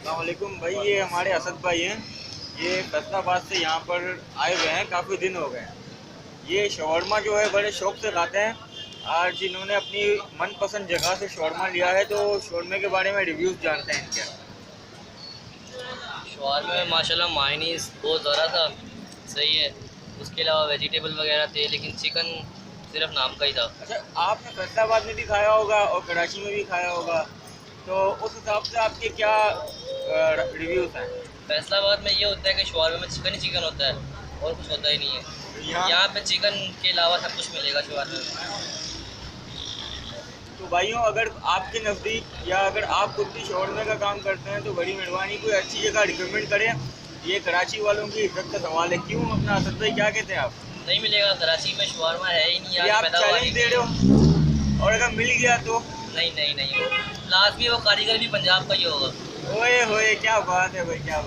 अस्सलाम वालेकुम भाई, ये हमारे असद भाई हैं। ये फैसलाबाद से यहाँ पर आए हुए हैं, काफ़ी दिन हो गए हैं। ये शवरमा जो है बड़े शौक से खाते हैं। आज इन्होंने अपनी मनपसंद जगह से शवरमा लिया है, तो शवरमे के बारे में रिव्यूज़ जानते हैं इनके। शवारमे में माशाल्लाह मायनीज़ बहुत ज़्यादा था, सही है। उसके अलावा वेजिटेबल वगैरह थे, लेकिन चिकन सिर्फ नाम का ही था। अच्छा, आपने फैसलाबाद में भी खाया होगा और कराची में भी खाया होगा, तो उस हिसाब से आपके क्या रिव्यूज़ हैं? फैसलाबाद में ये होता है कि शवारमे में चिकन ही चिकन होता है और कुछ होता ही नहीं है। यहाँ यहाँ पे चिकन के अलावा सब कुछ मिलेगा शवारमे में। तो भाइयों, अगर आपके नज़दीक या अगर आप खुद भी शवरमे का काम करते हैं तो बड़ी मेहरबानी कोई अच्छी जगह रिकमेंड करें। ये कराची वालों की इज्जत का सवाल है। क्यों अपना असद भाई, क्या कहते हैं आप? नहीं मिलेगा, कराची में शवारमा है ही नहीं, ये यहाँ आप की पैदावार ही चैलेंज दे नहीं रहे है। हो, और अगर मिल गया तो? नहीं नहीं नहीं, लाजमी वो कारीगर भी पंजाब का ही होगा। ओए होए, क्या बात है भाई, क्या बात है।